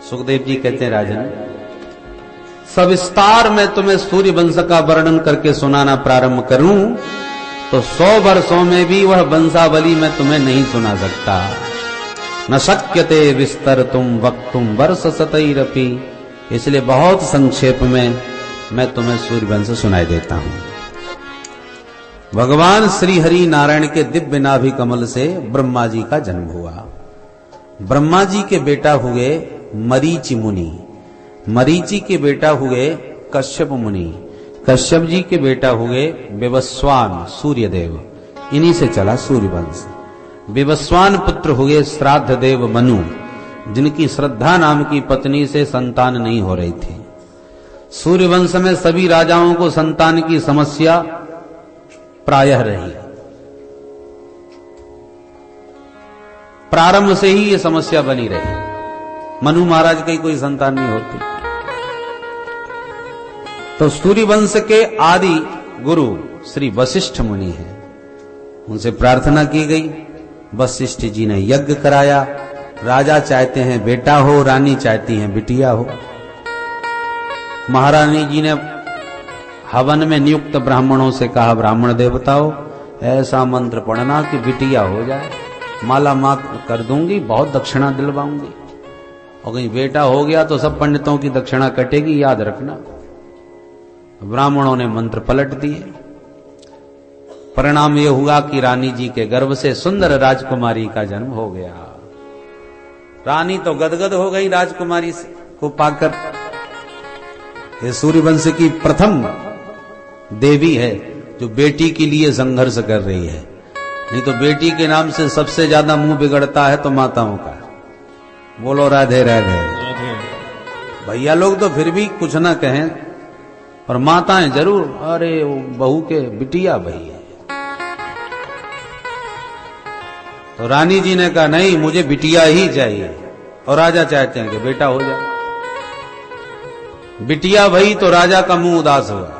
सुखदेव जी कहते हैं राजन, सविस्तार में तुम्हें सूर्य वंश का वर्णन करके सुनाना प्रारंभ करूं तो 100 वर्षों में भी वह वंशावली मैं तुम्हें नहीं सुना सकता। न शक्यते विस्तरतुम वक्तुम वर्ष शतैरपि, इसलिए बहुत संक्षेप में मैं तुम्हें सूर्यवंश सुनाई देता हूं। भगवान श्री हरि नारायण के दिव्य नाभि कमल से ब्रह्मा जी का जन्म हुआ। ब्रह्मा जी के बेटा हुए मरीचि मुनि, मरीचि के बेटा हुए कश्यप मुनि, कश्यप जी के बेटा हुए विवस्वान सूर्यदेव, इन्हीं से चला सूर्यवंश। विवस्वान पुत्र हुए श्राद्ध देव मनु, जिनकी श्रद्धा नाम की पत्नी से संतान नहीं हो रही थी। सूर्यवंश में सभी राजाओं को संतान की समस्या प्रायः रही, प्रारंभ से ही ये समस्या बनी रही। मनु महाराज की कोई संतान नहीं होती, तो सूर्यवंश के आदि गुरु श्री वशिष्ठ मुनि हैं, उनसे प्रार्थना की गई। वशिष्ठ जी ने यज्ञ कराया। राजा चाहते हैं बेटा हो, रानी चाहती हैं बिटिया हो। महारानी जी ने हवन में नियुक्त ब्राह्मणों से कहा, ब्राह्मण देवताओं ऐसा मंत्र पढ़ना कि बिटिया हो जाए, माला मात कर दूंगी, बहुत दक्षिणा दिलवाऊंगी। और कहीं बेटा हो गया तो सब पंडितों की दक्षिणा कटेगी, याद रखना। ब्राह्मणों ने मंत्र पलट दिए। परिणाम यह हुआ कि रानी जी के गर्भ से सुंदर राजकुमारी का जन्म हो गया। रानी तो गदगद हो गई राजकुमारी को पाकर। ये सूर्यवंश की प्रथम देवी है जो बेटी के लिए संघर्ष कर रही है। नहीं तो बेटी के नाम से सबसे ज्यादा मुंह बिगड़ता है तो माताओं का। बोलो राधे राधे। भैया लोग तो फिर भी कुछ ना कहें, और माताएं जरूर, अरे वो बहू के बिटिया भई है। तो रानी जी ने कहा नहीं, मुझे बिटिया ही चाहिए, और राजा चाहते हैं कि बेटा हो जाए। बिटिया भई तो राजा का मुंह उदास हुआ।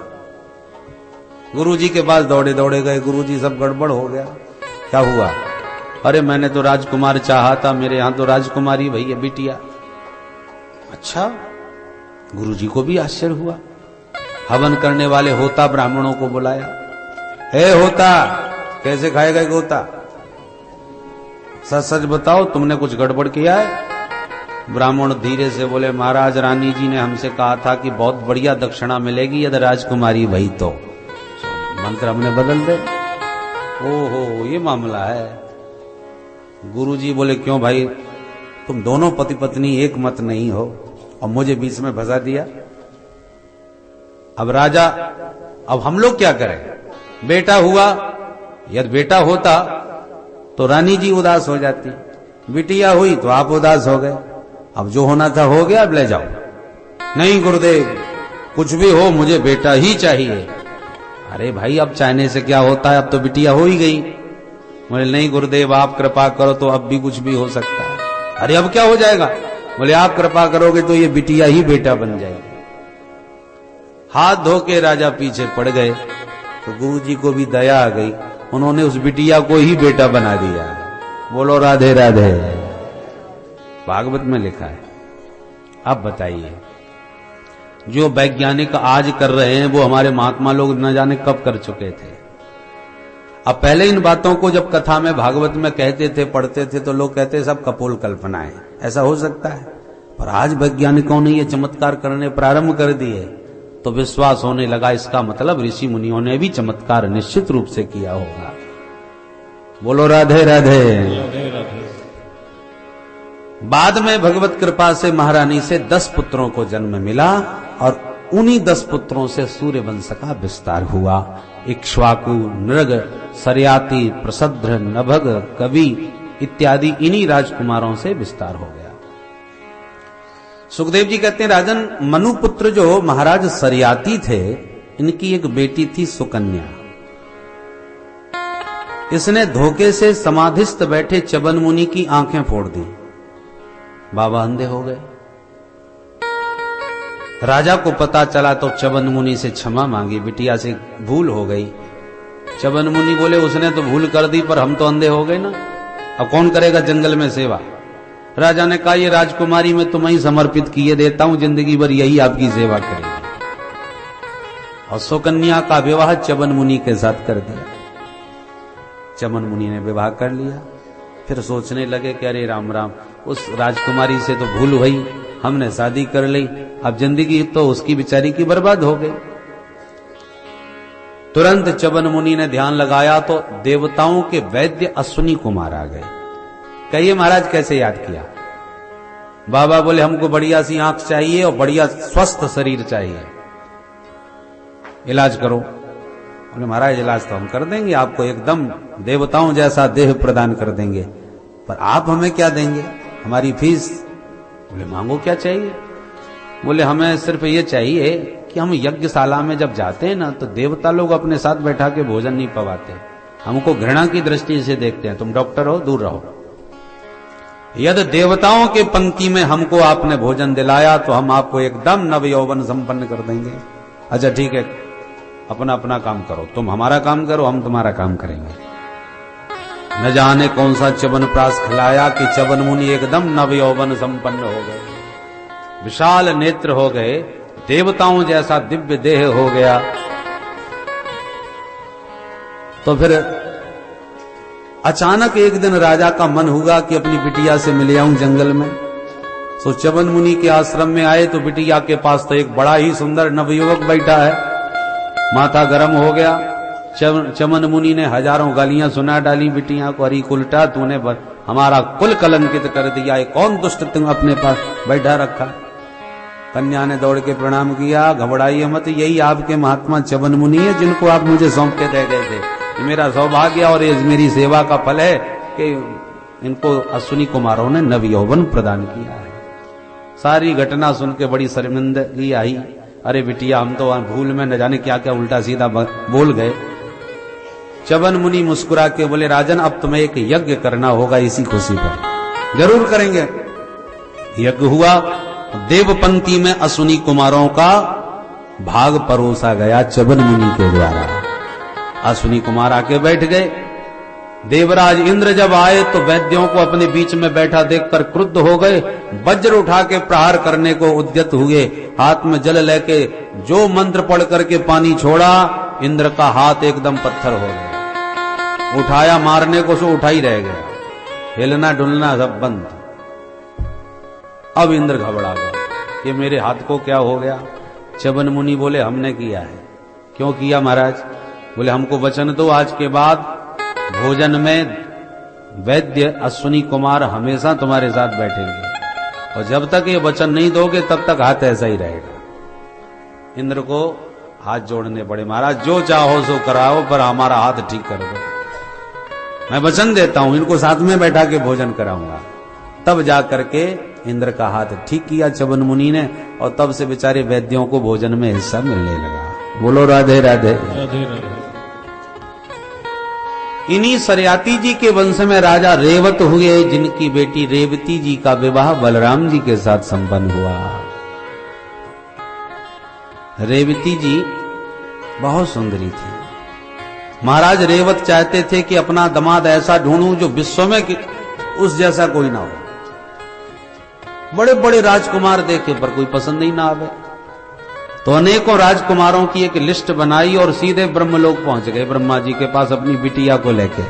गुरुजी के पास दौड़े दौड़े गए, गुरुजी सब गड़बड़ हो गया। क्या हुआ? अरे मैंने तो राजकुमार चाहा था, मेरे यहां तो राजकुमारी भई है, बिटिया। अच्छा, गुरुजी को भी आश्चर्य हुआ। हवन करने वाले होता ब्राह्मणों को बुलाया। हे होता, कैसे खाएगा होता? सच सच बताओ, तुमने कुछ गड़बड़ किया है? ब्राह्मण धीरे से बोले, महाराज रानी जी ने हमसे कहा था कि बहुत बढ़िया दक्षिणा मिलेगी यदि राजकुमारी भई तो मंत्र हमने बदल दे। ओहो, ये मामला है। गुरुजी बोले, क्यों भाई, तुम दोनों पति पत्नी एक मत नहीं हो और मुझे बीच में फंसा दिया। अब राजा, अब हम लोग क्या करें? बेटा हुआ, यदि बेटा होता तो रानी जी उदास हो जाती, बिटिया हुई तो आप उदास हो गए। अब जो होना था हो गया, अब ले जाओ। नहीं गुरुदेव, कुछ भी हो मुझे बेटा ही चाहिए। अरे भाई, अब चाहने से क्या होता है, अब तो बिटिया हो ही गई। बोले नहीं गुरुदेव, आप कृपा करो तो अब भी कुछ भी हो सकता है। अरे अब क्या हो जाएगा? बोले आप कृपा करोगे तो ये बिटिया ही बेटा बन जाएगी। हाथ धो के राजा पीछे पड़ गए तो गुरुजी को भी दया आ गई, उन्होंने उस बिटिया को ही बेटा बना दिया। बोलो राधे राधे। भागवत में लिखा है। अब बताइए, जो वैज्ञानिक आज कर रहे हैं वो हमारे महात्मा लोग न जाने कब कर चुके थे। अब पहले इन बातों को जब कथा में भागवत में कहते थे, पढ़ते थे, तो लोग कहते सब कपोल कल्पनाएं, ऐसा हो सकता है। पर आज वैज्ञानिकों ने ये चमत्कार करने प्रारंभ कर दिए तो विश्वास होने लगा, इसका मतलब ऋषि मुनियों ने भी चमत्कार निश्चित रूप से किया होगा। बोलो राधे राधे। बाद में भगवत कृपा से महारानी से 10 पुत्रों को जन्म मिला और उन्हीं 10 पुत्रों से सूर्य वंश का विस्तार हुआ। इक्ष्वाकु, नृग, सरयाति, प्रसद्र, नभग, कवि इत्यादि इन्हीं राजकुमारों से विस्तार हो गया। सुखदेव जी कहते हैं, राजन मनुपुत्र जो महाराज सरयाति थे, इनकी एक बेटी थी सुकन्या। इसने धोखे से समाधिस्थ बैठे च्यवन मुनि की आंखें फोड़ दी। बाबा अंधे हो गए। राजा को पता चला तो च्यवन मुनि से क्षमा मांगी, बिटिया से भूल हो गई। च्यवन मुनि बोले, उसने तो भूल कर दी पर हम तो अंधे हो गए ना, अब कौन करेगा जंगल में सेवा? राजा ने कहा ये राजकुमारी मैं तुम्हें ही समर्पित किए देता हूं, जिंदगी भर यही आपकी सेवा करेगी। और सुकन्या का विवाह च्यवन मुनि के साथ कर दिया। च्यवन मुनि ने विवाह कर लिया। फिर सोचने लगे कि अरे राम राम, उस राजकुमारी से तो भूल हुई, हमने शादी कर ली, अब जिंदगी तो उसकी बेचारी की बर्बाद हो गई। तुरंत च्यवन मुनि ने ध्यान लगाया तो देवताओं के वैद्य अश्विनी कुमार आ गए। कहिए महाराज कैसे याद किया? बाबा बोले हमको बढ़िया सी आंख चाहिए और बढ़िया स्वस्थ शरीर चाहिए, इलाज करो। बोले महाराज इलाज तो हम कर देंगे, आपको एकदम देवताओं जैसा देह प्रदान कर देंगे, पर आप हमें क्या देंगे, हमारी फीस? बोले मांगो क्या चाहिए? बोले हमें सिर्फ ये चाहिए कि हम यज्ञशाला में जब जाते हैं ना तो देवता लोग अपने साथ बैठा के भोजन नहीं पवाते, हमको घृणा की दृष्टि से देखते हैं। तुम डॉक्टर हो, दूर रहो। यदि देवताओं के पंक्ति में हमको आपने भोजन दिलाया तो हम आपको एकदम नव यौवन संपन्न कर देंगे। अच्छा ठीक है, अपना अपना काम करो, तुम हमारा काम करो, हम तुम्हारा काम करेंगे। न जाने कौन सा च्यवन प्रास खिलाया कि च्यवन मुनि एकदम नव यौवन संपन्न हो गए, विशाल नेत्र हो गए, देवताओं जैसा दिव्य देह हो गया। तो फिर अचानक एक दिन राजा का मन हुआ कि अपनी बिटिया से मिल आऊं जंगल में। सो च्यवन मुनि के आश्रम में आए तो बिटिया के पास तो एक बड़ा ही सुंदर नवयुवक बैठा है। माथा गर्म हो गया। च्यवन मुनि ने हजारों गालियां सुना डाली बिटिया को, अरे उल्टा तूने हमारा कुल कलंकित कर दिया, ये कौन दुष्ट तुम अपने पास बैठा रखा। कन्या ने दौड़ के प्रणाम किया, घबराइए मत, यही आपके महात्मा च्यवन मुनि है जिनको आप मुझे सौंप के दे गए थे। मेरा सौभाग्य और ये मेरी सेवा का फल है कि इनको अश्विनी कुमारों ने नव यौवन प्रदान किया है। सारी घटना सुन के बड़ी शर्मिंदगी आई। अरे बिटिया हम तो भूल में न जाने क्या क्या उल्टा सीधा बोल गए। च्यवन मुनि मुस्कुरा के बोले राजन अब तुम्हें एक यज्ञ करना होगा इसी खुशी पर। जरूर करेंगे। यज्ञ हुआ। देवपंक्ति में अश्विनी कुमारों का भाग परोसा गया च्यवन मुनि के द्वारा। अश्विनी कुमार आके बैठ गए। देवराज इंद्र जब आए तो वैद्यों को अपने बीच में बैठा देखकर क्रुद्ध हो गए, वज्र उठा के प्रहार करने को उद्यत हुए। हाथ में जल लेके जो मंत्र पढ़ करके पानी छोड़ा, इंद्र का हाथ एकदम पत्थर हो गया। उठाया मारने को सो उठा ही रह गया, हिलना डुलना सब बंद। अब इंद्र घबरा गया कि मेरे हाथ को क्या हो गया। च्यवन मुनि बोले हमने किया है। क्यों किया महाराज? बोले हमको वचन दो, आज के बाद भोजन में वैद्य अश्विनी कुमार हमेशा तुम्हारे साथ बैठेंगे, और जब तक ये वचन नहीं दोगे तब तक हाथ ऐसा ही रहेगा। इंद्र को हाथ जोड़ने पड़े, महाराज जो चाहो सो कराओ पर हमारा हाथ ठीक कर दो। मैं वचन देता हूं इनको साथ में बैठा के भोजन कराऊंगा। तब जा करके इंद्र का हाथ ठीक किया च्यवन मुनि ने, और तब से बेचारे वैद्यों को भोजन में हिस्सा मिलने लगा। बोलो राधे राधे। राधे राधे। इन्हीं सरयाती जी के वंश में राजा रेवत हुए, जिनकी बेटी रेवती जी का विवाह बलराम जी के साथ संपन्न हुआ। रेवती जी बहुत सुंदरी थी। महाराज रेवत चाहते थे कि अपना दामाद ऐसा ढूंढूं जो विश्व में उस जैसा कोई ना हो। बड़े बड़े राजकुमार देखे पर कोई पसंद ही ना आवे, तो अनेकों राजकुमारों की एक लिस्ट बनाई और सीधे ब्रह्मलोक पहुंच गए ब्रह्मा जी के पास अपनी बिटिया को लेके।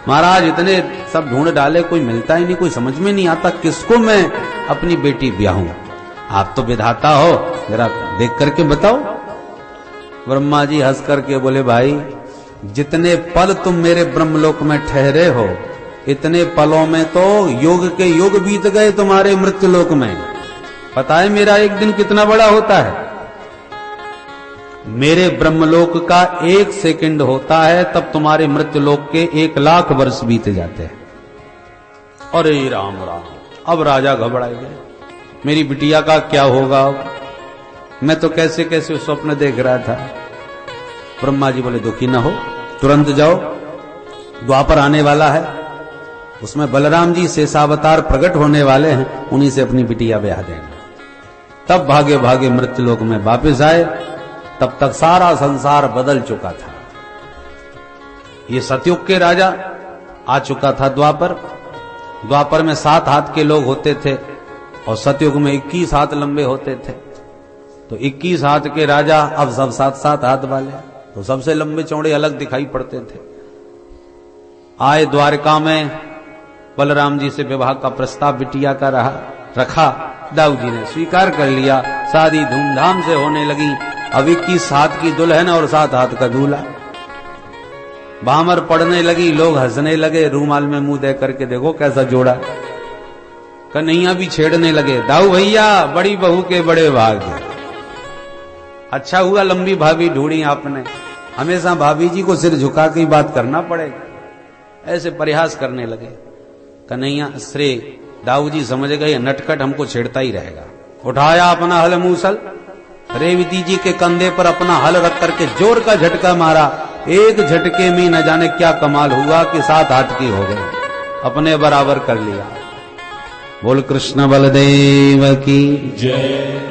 महाराज इतने सब ढूंढ डाले, कोई मिलता ही नहीं, कोई समझ में नहीं आता किसको मैं अपनी बेटी ब्याहूं। आप तो विधाता हो, जरा देख करके बताओ। ब्रह्मा जी हंस करके बोले भाई जितने पल तुम मेरे ब्रह्मलोक में ठहरे हो, इतने पलों में तो युग के युग बीत गए तुम्हारे मृत्युलोक में। पता है मेरा एक दिन कितना बड़ा होता है? मेरे ब्रह्मलोक का 1 सेकंड होता है तब तुम्हारे मृत्युलोक के 1,00,000 वर्ष बीत जाते हैं। अरे राम राम। अब राजा घबराए गए, मेरी बिटिया का क्या होगा? मैं तो कैसे कैसे स्वप्न देख रहा था। ब्रह्मा जी बोले दुखी ना हो, तुरंत जाओ, द्वापर आने वाला है, उसमें बलराम जी शेषावतार प्रकट होने वाले हैं, उन्हीं से अपनी बिटिया ब्याह देना। तब भागे भागे मृत्युलोक में वापस आए। तब तक सारा संसार बदल चुका था। ये सतयुग के राजा आ चुका था द्वापर, द्वापर में 7 हाथ के लोग होते थे और सतयुग में 21 हाथ लंबे होते थे। तो 21 हाथ के राजा अब सब 7-7 हाथ वाले, तो सबसे लंबे चौड़े अलग दिखाई पड़ते थे। आए द्वारका में, बलराम जी से विवाह का प्रस्ताव बिटिया का रखा। दाऊ जी ने स्वीकार कर लिया। शादी धूमधाम से होने लगी। अब 21 हाथ की दुल्हन और 7 हाथ का दूल्हा। भामर पड़ने लगी, लोग हंसने लगे, रूमाल में मुंह दे करके देखो कैसा जोड़ा। कन्हैया भी छेड़ने लगे, दाऊ भैया बड़ी बहू के बड़े भाग्य। अच्छा हुआ लंबी भाभी ढूंढी आपने, हमेशा भाभी जी को सिर झुका के बात करना पड़ेगा। ऐसे परिहास करने लगे। कन्हैया श्री दाऊ जी समझ गए नटखट हमको छेड़ता ही रहेगा। उठाया अपना हल मूसल, रेवती जी के कंधे पर अपना हल रख करके जोर का झटका मारा। एक झटके में न जाने क्या कमाल हुआ कि 7 हाथ की हो गए, अपने बराबर कर लिया। बोल कृष्ण बलदेव की जय।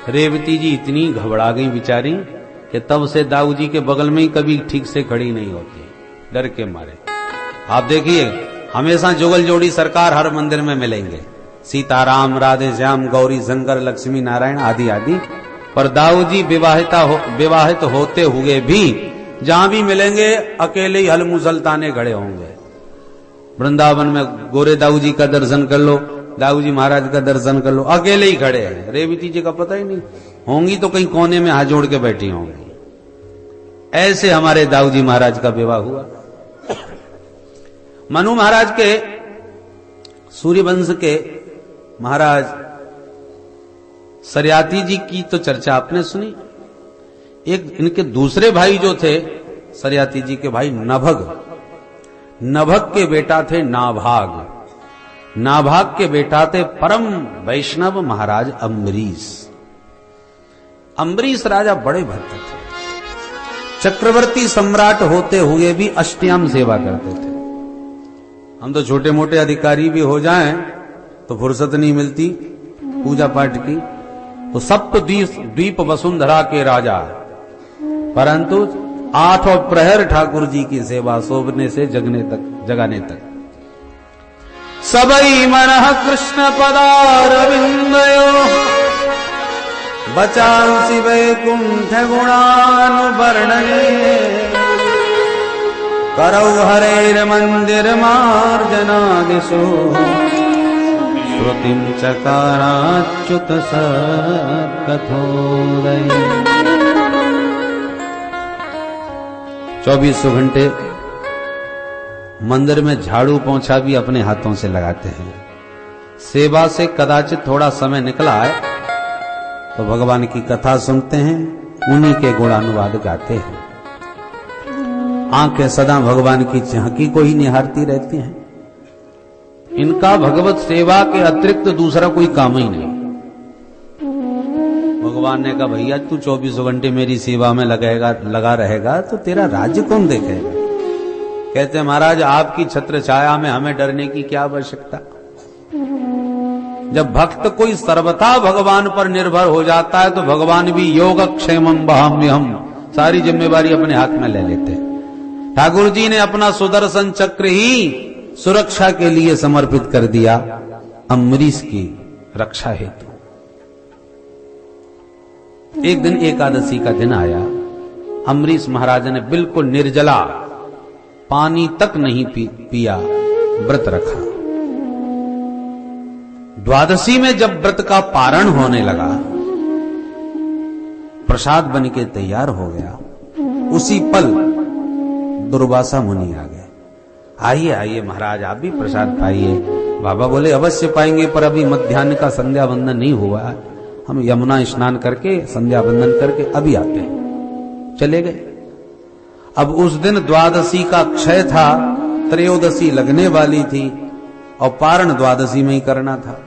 रेवती जी इतनी घबरा गई बिचारी कि तब से दाऊ जी के बगल में ही कभी ठीक से खड़ी नहीं होती, डर के मारे। आप देखिए हमेशा जुगल जोड़ी सरकार हर मंदिर में मिलेंगे, सीताराम, राधे श्याम, गौरी शंकर, लक्ष्मी नारायण आदि आदि। पर दाऊ जी विवाहित होते हुए भी जहां भी मिलेंगे अकेले ही हल मूसल ताने खड़े होंगे। वृंदावन में गोरे दाऊ जी का दर्शन कर लो, दाऊ जी महाराज का दर्शन कर लो, अकेले ही खड़े हैं। रेवती जी का पता ही नहीं, होंगी तो कहीं कोने में हाथ जोड़ के बैठी होंगी। ऐसे हमारे दाऊ जी महाराज का विवाह हुआ। मनु महाराज के सूर्यवंश के महाराज सरियाती जी की तो चर्चा आपने सुनी। एक इनके दूसरे भाई जो थे सरियाती जी के भाई नभग के बेटा थे नाभाग के बेटा थे परम वैष्णव महाराज अम्बरीश राजा बड़े भक्त थे। चक्रवर्ती सम्राट होते हुए भी अष्टयाम सेवा करते थे। हम तो छोटे मोटे अधिकारी भी हो जाएं तो फुर्सत नहीं मिलती पूजा पाठ की। तो सप्त द्वीप वसुंधरा के राजा, परंतु 8 प्रहर ठाकुर जी की सेवा सोने से जगाने तक। सबई मनः कृष्ण पदारविंदयो बचांसि वैकुंठ गुणानुवर्णने करौ हरेर मंदिर मार्जनादिशो श्रुतिं चकाराच्युत सत्कथोदय। 24 घंटे मंदिर में झाड़ू पोंछा भी अपने हाथों से लगाते हैं। सेवा से कदाचित थोड़ा समय निकला है तो भगवान की कथा सुनते हैं, उन्हीं के गुणानुवाद गाते हैं। आंखें सदा भगवान की झांकी को ही निहारती रहती हैं। इनका भगवत सेवा के अतिरिक्त दूसरा कोई काम ही नहीं। भगवान ने कहा भैया तू 24 घंटे मेरी सेवा में लगा रहेगा तो तेरा राज्य कौन देखेगा। कहते महाराज आपकी छत्र छाया में हमें डरने की क्या आवश्यकता। जब भक्त कोई सर्वथा भगवान पर निर्भर हो जाता है तो भगवान भी योगक्षेमं वहाम्यहम् सारी जिम्मेवारी अपने हाथ में ले लेते हैं। ठाकुर जी ने अपना सुदर्शन चक्र ही सुरक्षा के लिए समर्पित कर दिया अम्बरीश की रक्षा हेतु। एक दिन एकादशी का दिन आया। अम्बरीश महाराज ने बिल्कुल निर्जला, पानी तक नहीं पिया, व्रत रखा। द्वादशी में जब व्रत का पारण होने लगा, प्रसाद बन के तैयार हो गया, उसी पल दुर्वासा मुनि आ गए। आइए आइए महाराज आप भी प्रसाद पाइए। बाबा बोले अवश्य पाएंगे, पर अभी मध्याह्न का संध्या वंदन नहीं हुआ, हम यमुना स्नान करके संध्या वंदन करके अभी आते हैं। चले गए। अब उस दिन द्वादशी का क्षय था, त्रयोदशी लगने वाली थी और पारण द्वादशी में ही करना था।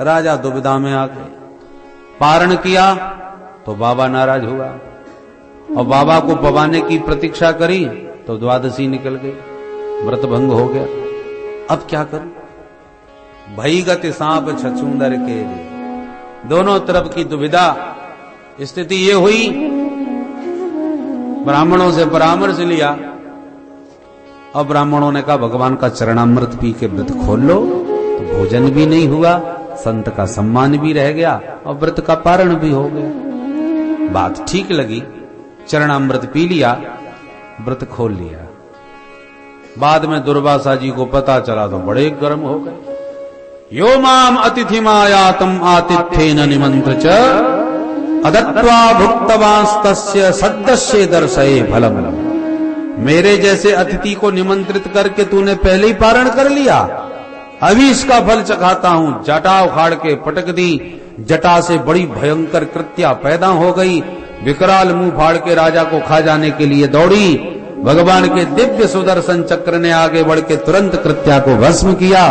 राजा दुविधा में आ गए। पारण किया तो बाबा नाराज हुआ और बाबा को पवाने की प्रतीक्षा करी तो द्वादशी निकल गई, व्रत भंग हो गया। अब क्या करूं? भई गति सांप छछूंदर के, दोनों तरफ की दुविधा। स्थिति ये हुई, ब्राह्मणों से परामर्श लिया अब ब्राह्मणों ने कहा भगवान का चरणामृत पी के व्रत खोल लो, तो भोजन भी नहीं हुआ, संत का सम्मान भी रह गया और व्रत का पारण भी हो गया। बात ठीक लगी, चरणामृत पी लिया, व्रत खोल लिया। बाद में दुर्वासा जी को पता चला तो बड़े गर्म हो गए। यो माम अतिथिमायातम आतिथ्येन निमंत्र च अदत्वा भुक्तवांस्तस्य सद्दस्य दर्शये फलम। मेरे जैसे अतिथि को निमंत्रित करके तूने पहले ही पारण कर लिया, अभी इसका फल चखाता हूं। जटा उखाड़ के पटक दी, जटा से बड़ी भयंकर कृत्या पैदा हो गई। विकराल मुंह फाड़ के राजा को खा जाने के लिए दौड़ी। भगवान के दिव्य सुदर्शन चक्र ने आगे बढ़ के तुरंत कृत्या को भस्म किया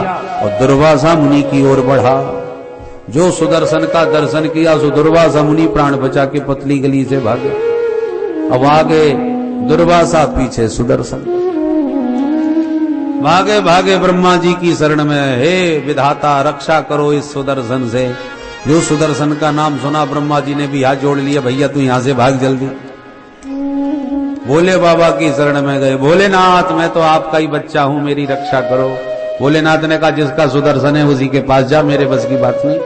और दुर्वासा मुनि की ओर बढ़ा। जो सुदर्शन का दर्शन किया सो दुर्वासा मुनि प्राण बचा के पतली गली से भागे। अब आगे दुर्वासा, पीछे सुदर्शन। भागे भागे ब्रह्मा जी की शरण में, हे विधाता रक्षा करो इस सुदर्शन से। जो सुदर्शन का नाम सुना ब्रह्मा जी ने भी हाथ जोड़ लिया, भैया तू यहां से भाग जल्दी। भोले बाबा की शरण में गए, भोलेनाथ मैं तो आपका ही बच्चा हूं, मेरी रक्षा करो। भोलेनाथ ने कहा जिसका सुदर्शन है उसी के पास जा, मेरे बस की बात नहीं।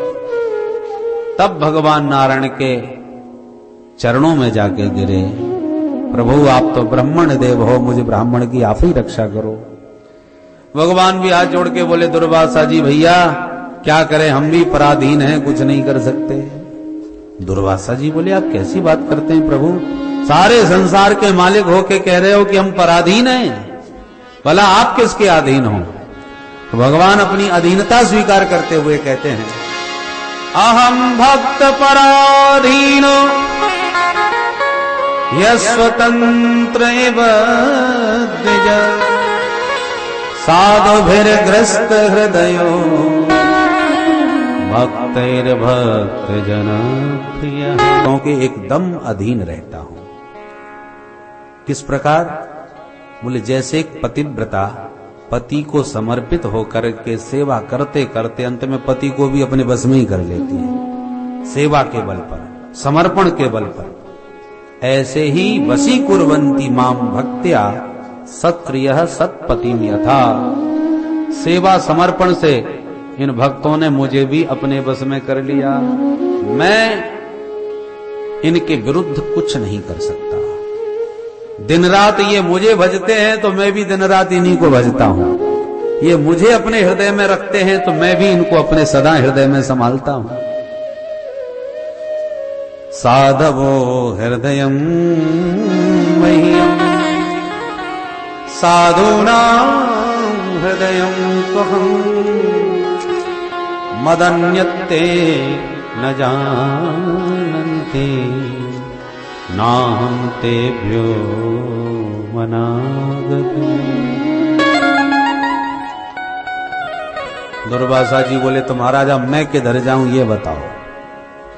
तब भगवान नारायण के चरणों में जाके गिरे, प्रभु आप तो ब्राह्मण देव हो, मुझे ब्राह्मण की आप ही रक्षा करो। भगवान भी हाथ जोड़ के बोले दुर्वासा जी भैया क्या करें, हम भी पराधीन हैं, कुछ नहीं कर सकते। दुर्वासा जी बोले आप कैसी बात करते हैं प्रभु, सारे संसार के मालिक होके कह रहे हो कि हम पराधीन हैं, भला आप किसके अधीन हो। तो भगवान अपनी अधीनता स्वीकार करते हुए कहते हैं अहम भक्त पराधीनो यस्वतंत्र द्विज साधुभिर्ग्रस्त हृदयो भक्तैर्भक्त जन प्रिय। क्योंकि एकदम अधीन रहता हूं। किस प्रकार, बोले जैसे एक पतिव्रता पति को समर्पित होकर के सेवा करते करते अंत में पति को भी अपने बस में ही कर लेती है, सेवा के बल पर, समर्पण के बल पर। ऐसे ही वशी कुर्वन्ति माम भक्त्या सत्प्रियः सत्पतिम् यथा। सेवा समर्पण से इन भक्तों ने मुझे भी अपने बस में कर लिया, मैं इनके विरुद्ध कुछ नहीं कर सकता। दिन रात ये मुझे भजते हैं तो मैं भी दिन रात इन्हीं को भजता हूं। ये मुझे अपने हृदय में रखते हैं तो मैं भी इनको अपने सदा हृदय में संभालता हूं। साधवो हृदयं मह्यं साधूनां हृदयं त्वहं मदन्यत्ते न जानन्ति नाहं तेभ्यो मनागति। दुर्वासा जी बोले तो महाराज अब मैं किधर जाऊं ये बताओ।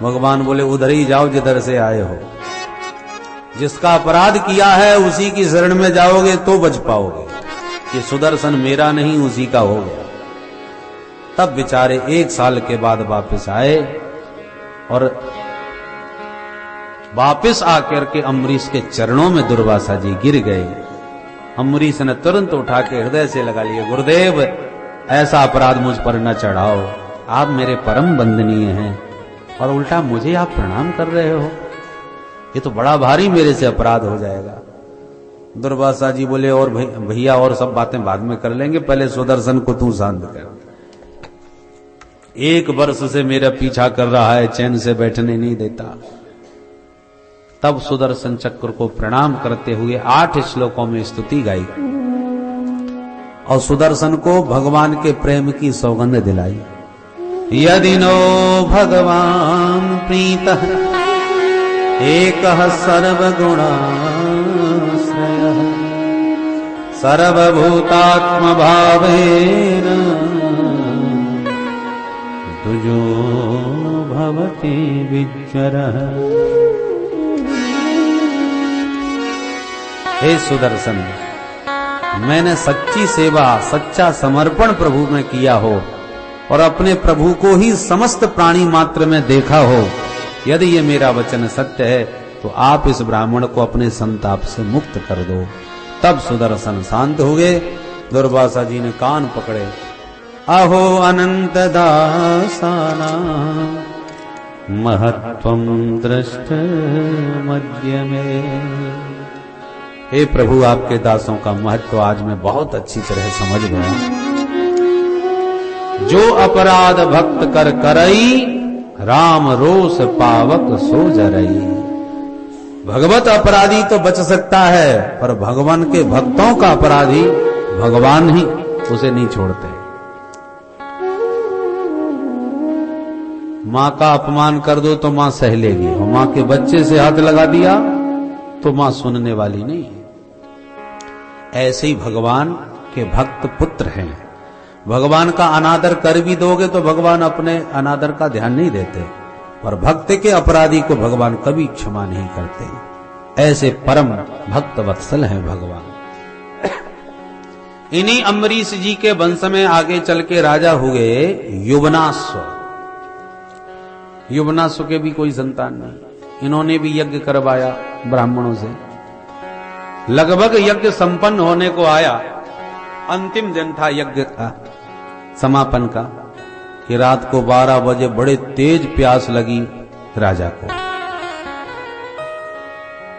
भगवान बोले उधर ही जाओ जिधर से आए हो। जिसका अपराध किया है उसी की शरण में जाओगे तो बच पाओगे। ये सुदर्शन मेरा नहीं उसी का हो गया। तब बेचारे 1 साल के बाद वापस आए और वापस आकर के अम्बरीश के चरणों में दुर्वासा जी गिर गए। अम्बरीश ने तुरंत उठा के हृदय से लगा लिए, गुरुदेव ऐसा अपराध मुझ पर न चढ़ाओ, आप मेरे परम वंदनीय हैं और उल्टा मुझे आप प्रणाम कर रहे हो, ये तो बड़ा भारी मेरे से अपराध हो जाएगा। दुर्वासा जी बोले और भैया और सब बातें बाद में कर लेंगे, पहले सुदर्शन को तू शांत कर। 1 वर्ष से मेरा पीछा कर रहा है, चैन से बैठने नहीं देता। तब सुदर्शन चक्र को प्रणाम करते हुए 8 श्लोकों में स्तुति गाई और सुदर्शन को भगवान के प्रेम की सौगंध दिलाई। यदि नो भगवान प्रीतः एकः सर्वगुणाश्रयः सर्वभूतात्म भावेन तुजो भवति विचरः। हे सुदर्शन, मैंने सच्ची सेवा सच्चा समर्पण प्रभु में किया हो और अपने प्रभु को ही समस्त प्राणी मात्र में देखा हो, यदि ये मेरा वचन सत्य है तो आप इस ब्राह्मण को अपने संताप से मुक्त कर दो। तब सुदर्शन शांत हुए। दुर्वासा जी ने कान पकड़े, अहो अनंत दासाना महत्वम दृष्ट मध्य में। हे प्रभु, आपके दासों का महत्व आज मैं बहुत अच्छी तरह समझ गया। जो अपराध भक्त कर करई, राम रोष पावक सो जरई। भगवत अपराधी तो बच सकता है, पर भगवान के भक्तों का अपराधी भगवान ही उसे नहीं छोड़ते। मां का अपमान कर दो तो मां सह लेगी, और मां के बच्चे से हाथ लगा दिया तो मां सुनने वाली नहीं है। ऐसे ही भगवान के भक्त पुत्र हैं। भगवान का अनादर कर भी दोगे तो भगवान अपने अनादर का ध्यान नहीं देते, पर भक्त के अपराधी को भगवान कभी क्षमा नहीं करते। ऐसे परम भक्त वत्सल हैं भगवान। इन्हीं अम्बरीश जी के वंश में आगे चल के राजा हुए युवनाश्व। युवनाश्व के भी कोई संतान नहीं, इन्होंने भी यज्ञ करवाया ब्राह्मणों से। लगभग यज्ञ संपन्न होने को आया, अंतिम दिन था यज्ञ का समापन का, कि रात को 12 बजे बड़े तेज प्यास लगी राजा को।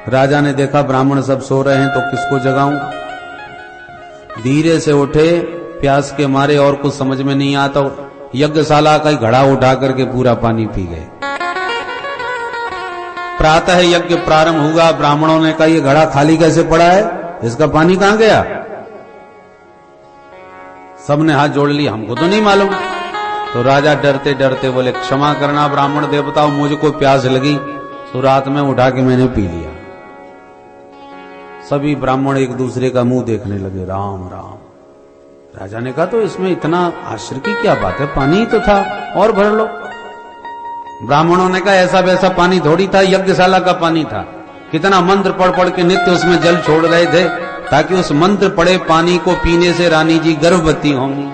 राजा ने देखा ब्राह्मण सब सो रहे हैं तो किसको जगाऊं। धीरे से उठे, प्यास के मारे और कुछ समझ में नहीं आता, यज्ञशाला का ही घड़ा उठा करके पूरा पानी पी गए। प्रातः यज्ञ प्रारंभ हुआ। ब्राह्मणों ने कहा, ये घड़ा खाली कैसे पड़ा है, इसका पानी कहां गया? सबने हाथ जोड़ लिया, हमको तो नहीं मालूम। तो राजा डरते डरते बोले, क्षमा करना ब्राह्मण देवताओं, मुझको प्यास लगी तो रात में उठा के मैंने पी लिया। सभी ब्राह्मण एक दूसरे का मुंह देखने लगे, राम राम। राजा ने कहा, तो इसमें इतना आश्चर्य की क्या बात है, पानी ही तो था, और भर लो। ब्राह्मणों ने कहा, ऐसा वैसा पानी थोड़ी था, यज्ञशाला का पानी था। कितना मंत्र पढ़ पढ़ के नित्य उसमें जल छोड़ रहे थे, ताकि उस मंत्र पढ़े पानी को पीने से रानी जी गर्भवती होंगी।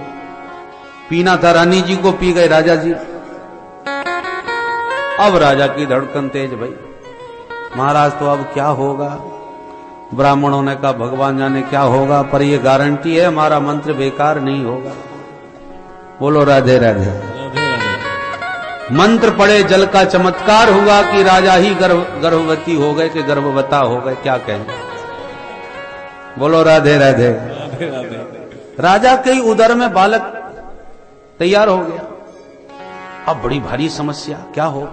पीना था, रानी जी को पी गए राजा जी। अब राजा की धड़कन तेज भाई, महाराज तो अब क्या होगा। ब्राह्मणों ने कहा, भगवान जाने क्या होगा, पर ये गारंटी है हमारा मंत्र बेकार नहीं होगा। बोलो राधे राधे। मंत्र पढ़े, जल का चमत्कार हुआ कि राजा ही गर्भवती हो गए कि गर्भवता हो गए, क्या कहें। बोलो राधे राधे। राजा के उदर में बालक तैयार हो गया। अब बड़ी भारी समस्या, क्या हो।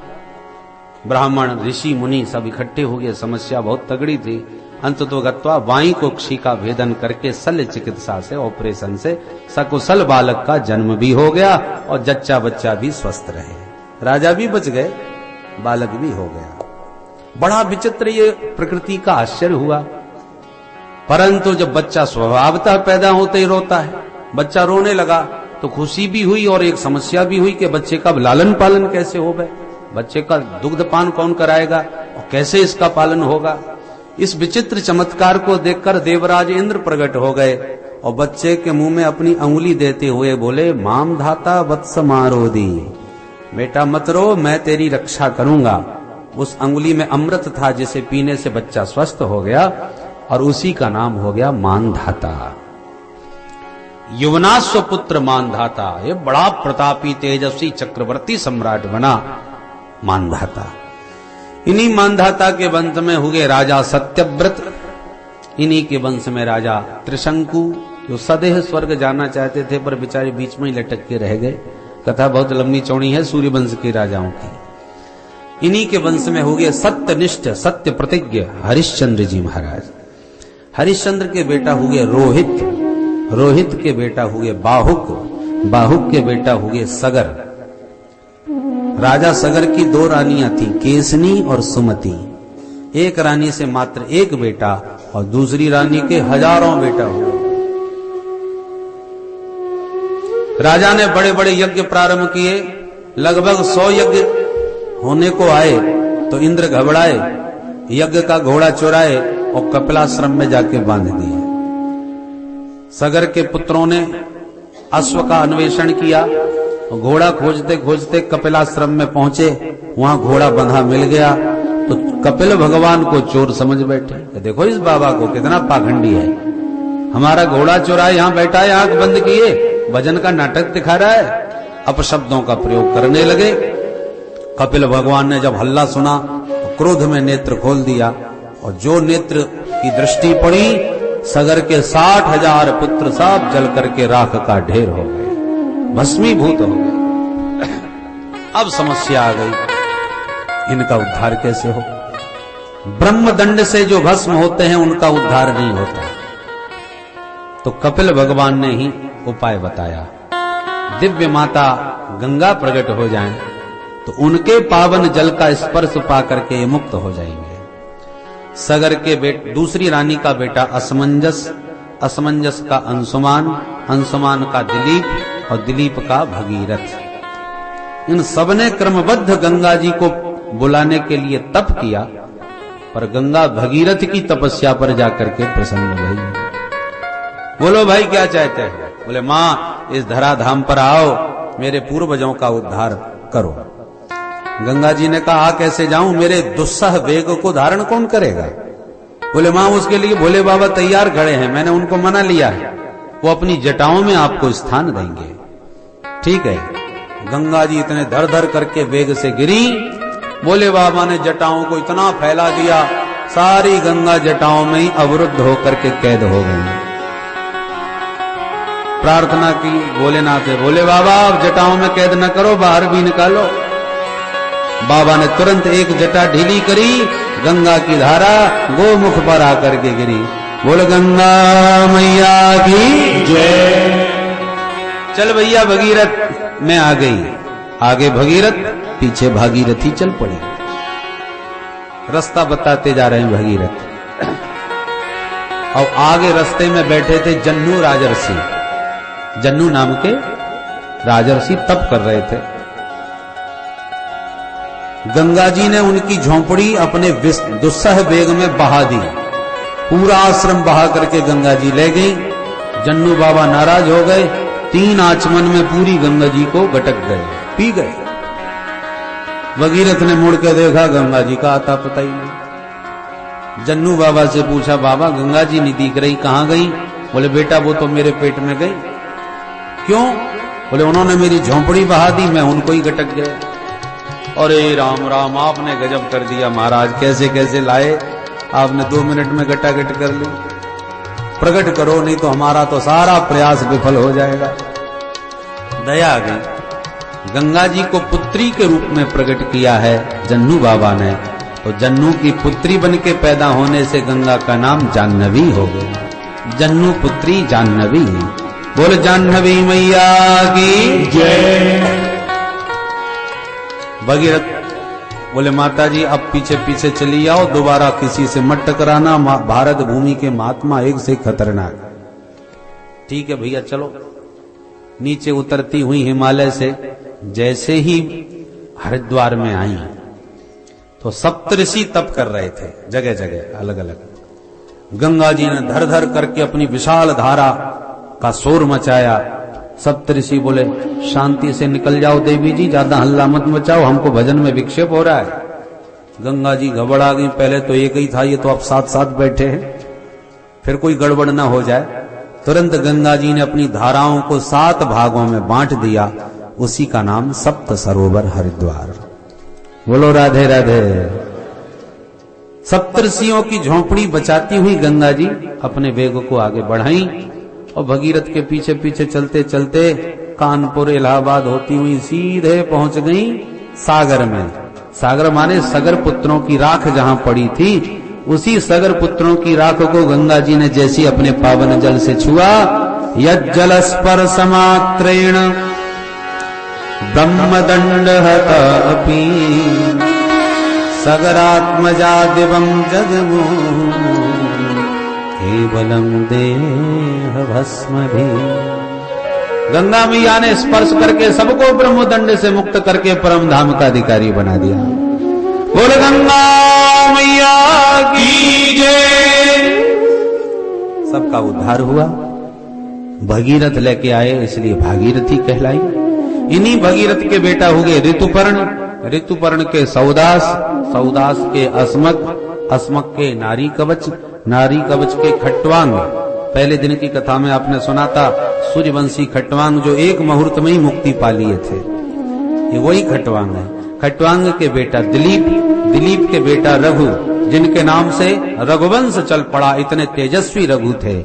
ब्राह्मण ऋषि मुनि सब इकट्ठे हो गए, समस्या बहुत तगड़ी थी। अंततो गत्वा वाई कुक्षी का भेदन करके शल्य चिकित्सा से, ऑपरेशन से सकुशल बालक का जन्म भी हो गया और जच्चा बच्चा भी स्वस्थ रहे। राजा भी बच गए, बालक भी हो गया। बड़ा विचित्र ये प्रकृति का आश्चर्य हुआ। परंतु जब बच्चा स्वभावतः पैदा होते ही रोता है, बच्चा रोने लगा तो खुशी भी हुई और एक समस्या भी हुई कि बच्चे का लालन पालन कैसे हो गए, बच्चे का दुग्धपान कौन कराएगा और कैसे इसका पालन होगा। इस विचित्र चमत्कार को देखकर देवराज इंद्र प्रकट हो गए और बच्चे के मुंह में अपनी अंगुली देते हुए बोले, माम धाता वत्स मारोदी, बेटा मत रो, मैं तेरी रक्षा करूंगा। उस अंगुली में अमृत था जिसे पीने से बच्चा स्वस्थ हो गया और उसी का नाम हो गया मानधाता। युवनाश्व पुत्र मानधाता, ये बड़ा प्रतापी तेजस्वी चक्रवर्ती सम्राट बना मानधाता। इन्हीं मानधाता के वंश में हुए राजा सत्यव्रत। इन्हीं के वंश में राजा त्रिशंकु, जो सदैव स्वर्ग जाना चाहते थे पर बेचारे बीच में ही लटक के रह गए। कथा बहुत लंबी चौड़ी है सूर्य वंश के राजाओं की। इन्हीं के वंश में हो गए सत्यनिष्ठ सत्य प्रतिज्ञ हरिश्चंद्र जी महाराज। हरिश्चंद्र के बेटा हुए रोहित, रोहित के बेटा हुए बाहुक, बाहुक के बेटा हुए सगर। राजा सगर की 2 रानियां थी, केसनी और सुमति। एक रानी से मात्र एक बेटा और दूसरी रानी के हजारों बेटा हुए। राजा ने बड़े बड़े यज्ञ प्रारंभ किए। लगभग 100 यज्ञ होने को आए तो इंद्र घबराए, यज्ञ का घोड़ा चुराए और कपिलाश्रम में जाके बांध दिए। सगर के पुत्रों ने अश्व का अन्वेषण किया, घोड़ा खोजते खोजते कपिलाश्रम में पहुंचे। वहां घोड़ा बंधा मिल गया तो कपिल भगवान को चोर समझ बैठे। देखो इस बाबा को कितना पाखंडी है, हमारा घोड़ा चुराए यहां बैठा है, आंख बंद किए भजन का नाटक दिखा रहा है। अपशब्दों का प्रयोग करने लगे। कपिल भगवान ने जब हल्ला सुना तो क्रोध में नेत्र खोल दिया, और जो नेत्र की दृष्टि पड़ी सगर के 60,000 पुत्र सब जल करके राख का ढेर हो गए, भस्मीभूत हो गए। अब समस्या आ गई, इनका उद्धार कैसे हो? ब्रह्मदंड से जो भस्म होते हैं उनका उद्धार नहीं होता। तो कपिल भगवान ने ही उपाय बताया, दिव्य माता गंगा प्रकट हो जाएं तो उनके पावन जल का स्पर्श पा करके मुक्त हो जाएंगे। सगर के दूसरी रानी का बेटा असमंजस, असमंजस का अंशुमान, अंशुमान का दिलीप और दिलीप का भगीरथ। इन सबने क्रमबद्ध गंगा जी को बुलाने के लिए तप किया, पर गंगा भगीरथ की तपस्या पर जाकर के प्रसन्न भई। बोलो भाई क्या चाहते हैं? बोले मां इस धराधाम पर आओ, मेरे पूर्वजों का उद्धार करो। गंगा जी ने कहा कैसे जाऊं, मेरे दुस्सह वेग को धारण कौन करेगा? बोले मां उसके लिए भोले बाबा तैयार खड़े हैं, मैंने उनको मना लिया है, वो अपनी जटाओं में आपको स्थान देंगे। ठीक है। गंगा जी इतने धर धर करके वेग से गिरी, भोले बाबा ने जटाओं को इतना फैला दिया, सारी गंगा जटाओं में ही अवरुद्ध होकर के कैद हो गई। प्रार्थना की भोलेनाथ से, भोले बाबा अब जटाओं में कैद न करो, बाहर भी निकालो। बाबा ने तुरंत एक जटा ढीली करी, गंगा की धारा गोमुख पर आकर के गिरी। बोल गंगा मैया की जय। चल भैया भगीरथ, मैं आ गई। आगे भगीरथ, पीछे भागीरथी चल पड़ी। रास्ता बताते जा रहे हैं भगीरथ। और आगे रास्ते में बैठे थे जन्नू राजर्षि। जन्नू नाम के राजर्षि तप कर रहे थे। गंगा जी ने उनकी झोंपड़ी अपने दुस्सह वेग में बहा दी, पूरा आश्रम बहा करके गंगा जी ले गई। जन्नू बाबा नाराज हो गए, 3 आचमन में पूरी गंगा जी को गटक गए, पी गए। भगीरथ ने मुड़ के देखा, गंगा जी का आता पता ही नहीं। जन्नू बाबा से पूछा, बाबा गंगा जी नहीं दिख रही, कहां गई? बोले बेटा वो तो मेरे पेट में गई। क्यों? बोले उन्होंने मेरी झोंपड़ी बहा दी, मैं उनको ही गटक गया। अरे राम राम, आपने गजब कर दिया महाराज, कैसे कैसे लाए आपने, 2 मिनट में गटागट कर ली। प्रकट करो, नहीं तो हमारा तो सारा प्रयास विफल हो जाएगा। दया आ गई। गंगा जी को पुत्री के रूप में प्रकट किया है जन्नू बाबा ने, तो जन्नू की पुत्री बन के पैदा होने से गंगा का नाम जाह्नवी हो गया। जन्नू पुत्री जाह्नवी। बोल जाह्नवी मैया की जय। भगीरथ बोले माता जी अब पीछे पीछे चली आओ, दोबारा किसी से मत टकराना, भारत भूमि के महात्मा एक से खतरनाक। ठीक है भैया चलो। नीचे उतरती हुई हिमालय से जैसे ही हरिद्वार में आई तो सप्तऋषि तप कर रहे थे जगह जगह अलग अलग। गंगा जी ने धर धर करके अपनी विशाल धारा का शोर मचाया। सप्तऋषि बोले शांति से निकल जाओ देवी जी, ज्यादा हल्ला मत मचाओ, हमको भजन में विक्षेप हो रहा है। गंगा जी घबरा गई, पहले तो एक ही था, ये तो अब साथ साथ बैठे हैं, फिर कोई गड़बड़ ना हो जाए। तुरंत गंगा जी ने अपनी धाराओं को 7 भागों में बांट दिया, उसी का नाम सप्त सरोवर हरिद्वार। बोलो राधे राधे। सप्तऋषियों की झोंपड़ी बचाती हुई गंगा जी अपने वेग को आगे बढ़ाई और भगीरथ के पीछे पीछे चलते चलते कानपुर इलाहाबाद होती हुई सीधे पहुंच गई सागर में। सागर माने सगर पुत्रों की राख जहां पड़ी थी, उसी सगर पुत्रों की राख को गंगा जी ने जैसी अपने पावन जल से छुआ, यज्जल स्पर्श मात्रेण ब्रह्मदंड हत अपि सगरात्मजा दिवं जगमो केवलम देह भस्म भी। गंगा मैया ने स्पर्श करके सबको ब्रह्मदंड से मुक्त करके परम धाम का अधिकारी बना दिया। बोल गंगा मैया की जय। सबका उद्धार हुआ। भगीरथ लेके आए इसलिए भागीरथी कहलाई। इन्हीं भगीरथ के बेटा हो गए ऋतुपर्ण। ऋतुपर्ण के सौदास, सौदास के अस्मक, अस्मक के नारी कवच, नारी कवच के खट्वांग। पहले दिन की कथा में आपने सुना था सूर्यवंशी खट्वांग जो एक मुहूर्त में ही मुक्ति पा लिए थे, ये वही खट्वांग है। खट्वांग के बेटा दिलीप, दिलीप के बेटा रघु, जिनके नाम से रघुवंश चल पड़ा, इतने तेजस्वी रघु थे।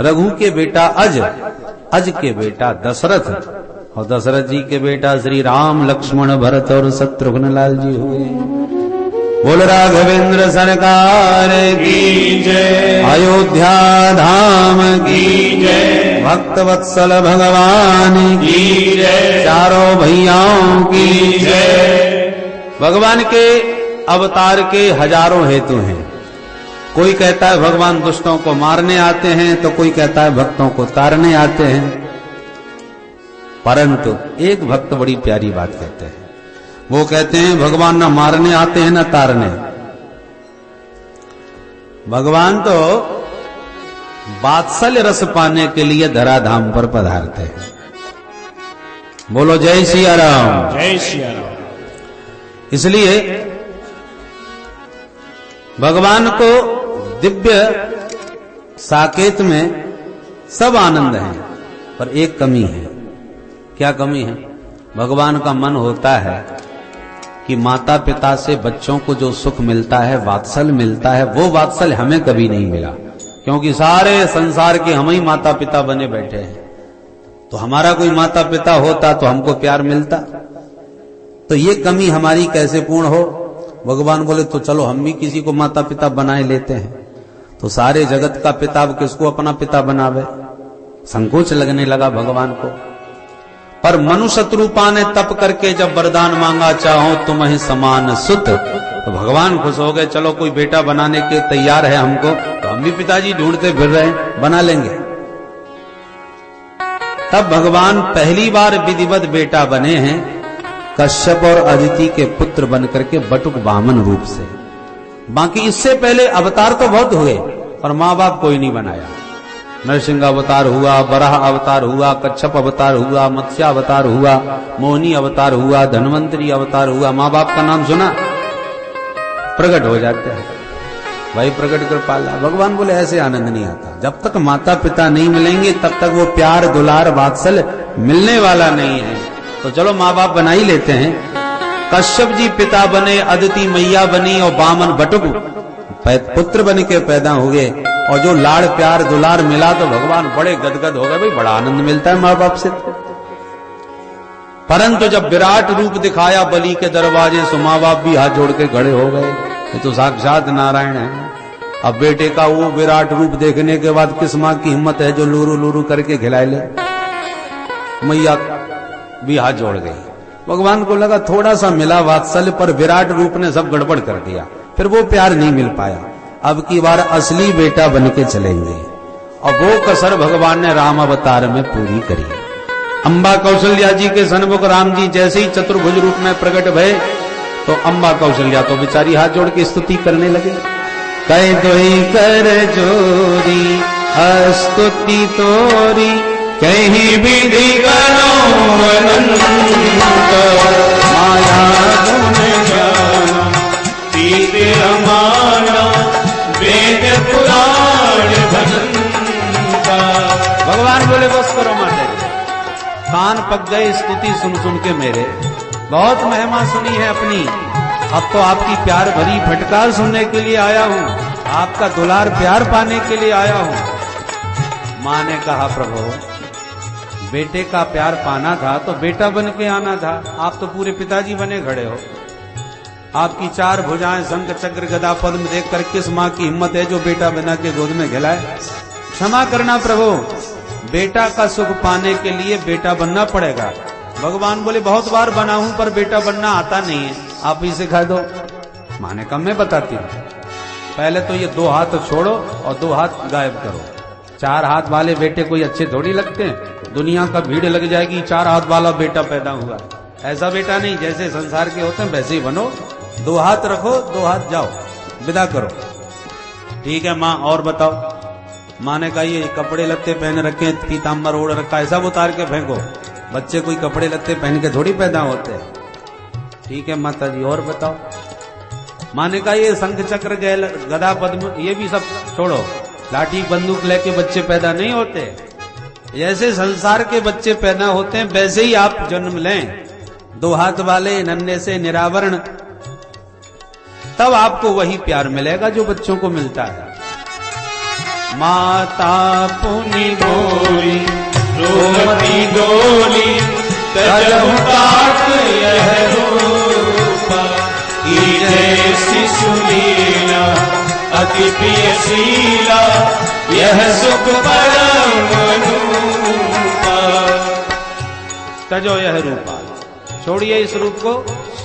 रघु के बेटा अज, अज के बेटा दशरथ, और दशरथ जी के बेटा श्री राम लक्ष्मण भरत और शत्रुघ्न लाल जी हुए। बोल राघवेंद्र सरकार की जय, अयोध्या धाम की जय, भक्त वत्सल भगवान की जय, चारों भैयाओं की जय। भगवान के अवतार के हजारों हेतु हैं। कोई कहता है भगवान दुष्टों को मारने आते हैं, तो कोई कहता है भक्तों को तारने आते हैं। परंतु एक भक्त बड़ी प्यारी बात कहते हैं, वो कहते हैं भगवान न मारने आते हैं न तारने, भगवान तो वात्सल्य रस पाने के लिए धराधाम पर पधारते हैं। बोलो जय सिया राम, जय सिया राम। इसलिए भगवान को दिव्य साकेत में सब आनंद है, पर एक कमी है। क्या कमी है? भगवान का मन होता है कि माता पिता से बच्चों को जो सुख मिलता है, वात्सल्य मिलता है, वो वात्सल्य हमें कभी नहीं मिला, क्योंकि सारे संसार के हम ही माता पिता बने बैठे हैं। तो हमारा कोई माता पिता होता तो हमको प्यार मिलता। तो ये कमी हमारी कैसे पूर्ण हो? भगवान बोले तो चलो हम भी किसी को माता पिता बनाए लेते हैं। तो सारे जगत का पिता किसको अपना पिता बनावे? संकोच लगने लगा भगवान को। पर मनुष्य रूपा ने तप करके जब वरदान मांगा, चाहो तुम्हें समान सुत, तो भगवान खुश हो गए। चलो कोई बेटा बनाने के तैयार है हमको, तो हम भी पिताजी ढूंढते फिर रहे हैं, बना लेंगे। तब भगवान पहली बार विधिवत बेटा बने हैं, कश्यप और अदिति के पुत्र बनकर के बटुक वामन रूप से। बाकी इससे पहले अवतार तो बहुत हुए, पर माँ बाप कोई नहीं बनाया। नरसिंह अवतार हुआ, वराह अवतार हुआ, कच्छप अवतार हुआ, मत्स्य अवतार हुआ, मोहिनी अवतार हुआ, धन्वंतरी अवतार हुआ। माँ बाप का नाम सुना, प्रकट हो जाते हैं, भाई प्रकट कर पाला। भगवान बोले ऐसे आनंद नहीं आता, जब तक माता पिता नहीं मिलेंगे तब तक वो प्यार दुलार वात्सल्य मिलने वाला नहीं है। तो चलो माँ बाप बना ही लेते हैं। कश्यप जी पिता बने, अदिति मैया बनी, और वामन बटुक पुत्र बन के पैदा हुए। और जो लाड़ प्यार दुलार मिला तो भगवान बड़े गदगद हो गए, भाई बड़ा आनंद मिलता है माँ बाप से। परंतु जब विराट रूप दिखाया बलि के दरवाजे, सो माँ बाप भी हाथ जोड़ के खड़े हो गए, ये तो साक्षात नारायण है। अब बेटे का वो विराट रूप देखने के बाद किस माँ की हिम्मत है जो लूरू लूरू करके खिलाए ले? मैया भी हाथ जोड़ गई। भगवान को लगा थोड़ा सा मिला वात्सल्य, पर विराट रूप ने सब गड़बड़ कर दिया, फिर वो प्यार नहीं मिल पाया। अब की बार असली बेटा बन के चलेंगे, और वो कसर भगवान ने राम अवतार में पूरी करी। अम्बा कौशल्या जी के सन्मुख राम जी जैसे ही चतुर्भुज रूप में प्रकट भये, तो अम्बा कौशल्या तो बेचारी हाथ जोड़ के स्तुति करने लगे। कह दोई कर जोरी स्तुति तोरी, कहीं विधि करो अनंत, माया गुण जाना पीत अमाना, वेद पुराण भजनता। भगवान बोले बस करो माते, कान पक गए स्तुति सुन सुन के मेरे, बहुत महिमा सुनी है अपनी, अब तो आपकी प्यार भरी फटकार सुनने के लिए आया हूं, आपका दुलार प्यार पाने के लिए आया हूं। मां ने कहा प्रभु बेटे का प्यार पाना था तो बेटा बन के आना था, आप तो पूरे पिताजी बने खड़े हो। आपकी चार भुजाएं शंख चक्र गदा पद्म देखकर किस माँ की हिम्मत है जो बेटा बना के गोद में खिलाए? क्षमा करना प्रभु, बेटा का सुख पाने के लिए बेटा बनना पड़ेगा। भगवान बोले बहुत बार बना हूं पर बेटा बनना आता नहीं है, आप ही सिखा दो। माँ ने कहा मैं बताती हूँ, पहले तो ये 2 हाथ छोड़ो और 2 हाथ गायब करो। 4 हाथ वाले बेटे कोई अच्छे थोड़ी लगते हैं, दुनिया का भीड़ लग जाएगी 4 हाथ वाला बेटा पैदा हुआ। ऐसा बेटा नहीं, जैसे संसार के होते हैं वैसे ही बनो। 2 हाथ रखो, 2 हाथ जाओ, विदा करो। ठीक है माँ, और बताओ। माँ ने कहा ये कपड़े लत्ते पहन रखे, पीताम्बर ओढ़ रखा है, सब उतार के फेंको। बच्चे कोई कपड़े लत्ते पहन के थोड़ी पैदा होते हैं। ठीक है माता जी, और बताओ। माँ ने कहा ये शंख चक्र गदा पद्म ये भी सब छोड़ो, लाठी बंदूक लेके बच्चे पैदा नहीं होते। जैसे संसार के बच्चे पैदा होते हैं वैसे ही आप जन्म लें, 2 हाथ वाले, नन्हे से, निरावरण, तब आपको वही प्यार मिलेगा जो बच्चों को मिलता है। माता पुनि बोली रोमती डोली, तजहु तात यह रूपा, कीजे शिशु लीला अति प्रियशीला, यह सुख परम रूपा। तजो यह रूपा, छोड़िए इस रूप को,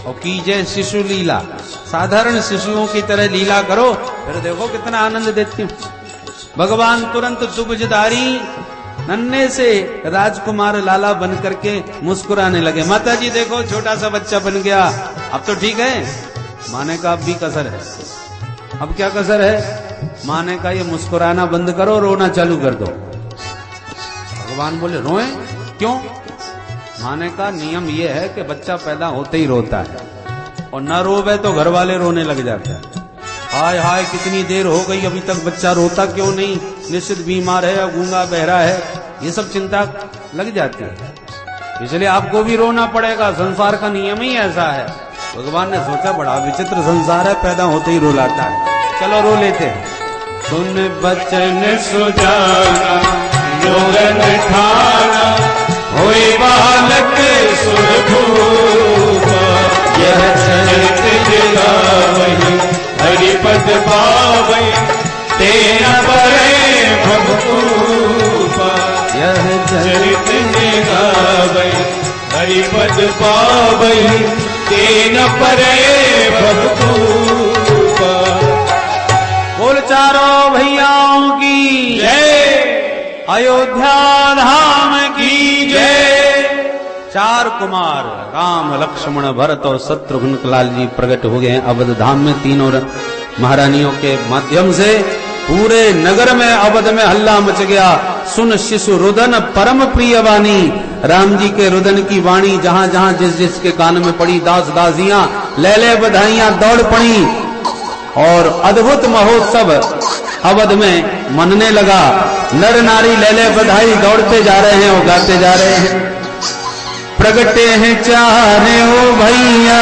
और कीजिए शिशु लीला, साधारण शिशुओं की तरह लीला करो, फिर देखो कितना आनंद देती हूं। भगवान तुरंत दुबजधारी नन्हे से राजकुमार लाला बन करके मुस्कुराने लगे। माता जी देखो छोटा सा बच्चा बन गया, अब तो ठीक है। माँ ने कहा अब भी कसर है। अब क्या कसर है? माँ ने कहा ये मुस्कुराना बंद करो, रोना चालू कर दो। भगवान बोले रोए क्यों? माँ ने कहा नियम ये है कि बच्चा पैदा होते ही रोता है, और न रोवे तो घर वाले रोने लग जाते हैं। हाय हाय कितनी देर हो गई अभी तक बच्चा रोता क्यों नहीं, निश्चित बीमार है या गूंगा बहरा है, ये सब चिंता लग जाती है। इसलिए आपको भी रोना पड़ेगा, संसार का नियम ही ऐसा है। भगवान ने सोचा बड़ा विचित्र संसार है, पैदा होते ही रुलाता है, चलो रो लेते हैं। सुन बचन सुजाना जोगन ठाना, होए बालक सुरभूपा, यह चरित जगावहि हरिपद पावै, तेना परे भवभूपा, यह चरित जगावै हरिपद पावै, तेना परे भवभूपा। बोल चारों भैयाओं की जय, अयोध्या धाम की जय। 4 कुमार राम लक्ष्मण भरत और शत्रुघ्न लाल जी प्रकट हो गए हैं अवध धाम में। तीनों महारानियों के माध्यम से पूरे नगर में, अवध में हल्ला मच गया। सुन शिशु रुदन परम प्रिय वाणी, राम जी के रुदन की वाणी जहां जहां जिस जिसके कान में पड़ी, दास दासियां ले ले बधाइयां दौड़ पड़ी, और अद्भुत महोत्सव अवध में मनने लगा। नर नारी ले ले बधाई दौड़ते जा रहे हैं और गाते जा रहे हैं। प्रगटे हैं चारे ओ भैया,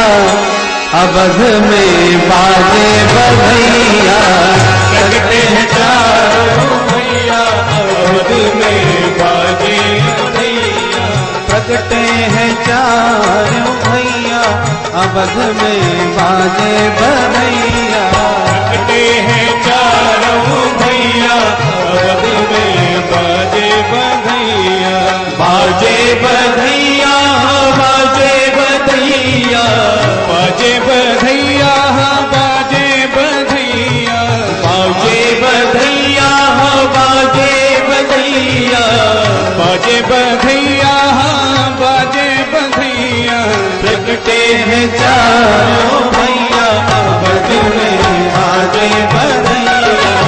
अवध में बाजे बधैया, प्रगटे हैं चारों भैया, अवध में बाजे बधैया, प्रगटे हैं चारों भैया, अवध में बाजे बधैया, प्रगटे हैं चारों भैया, अवध में बाजे बधैया, बाजे बधैया, बाजे बधैया, बाजे बधैया, बाजे बधैया, बाजे बधैया, बाजे बधैया, बाजे बधैया, बाजे बधैया, प्रगटे हैं चारों भैया, अवध में बाजे बधैया,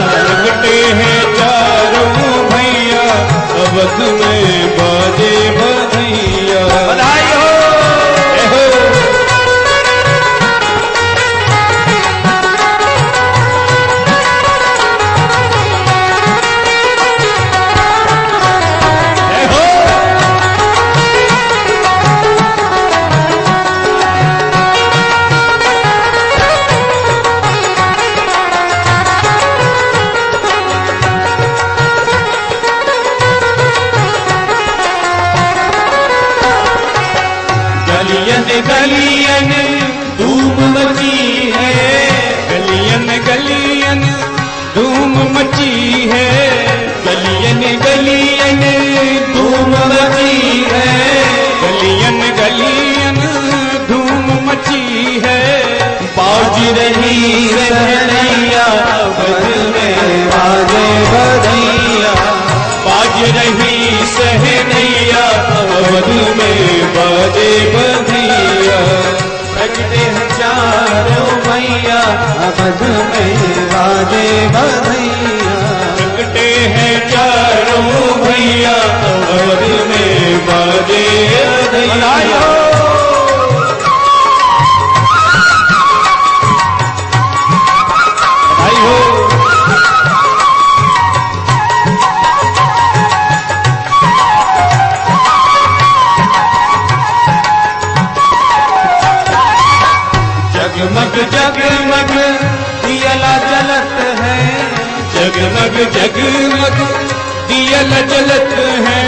प्रगटे हैं चारों भैया, अवध में बाजे बधैया। बधाई हो। गलियन धूम मची है, गलियन गलियन धूम मची है, गलियन गलियन धूम मची है, गलियन गलियन धूम मची है, बाज रही सहनैया, अवध में बाजे बधैया, बाज रही सहनैया, अवध में बाजे बधैया, प्रगटे हैं चारों भैया, अवध में बाजे बधैया, प्रगटे हैं चारों भैया, अवध में बाजे बधैया। जगमग जगमग दियला जलत है, जगमग जगमग दियला जलत है,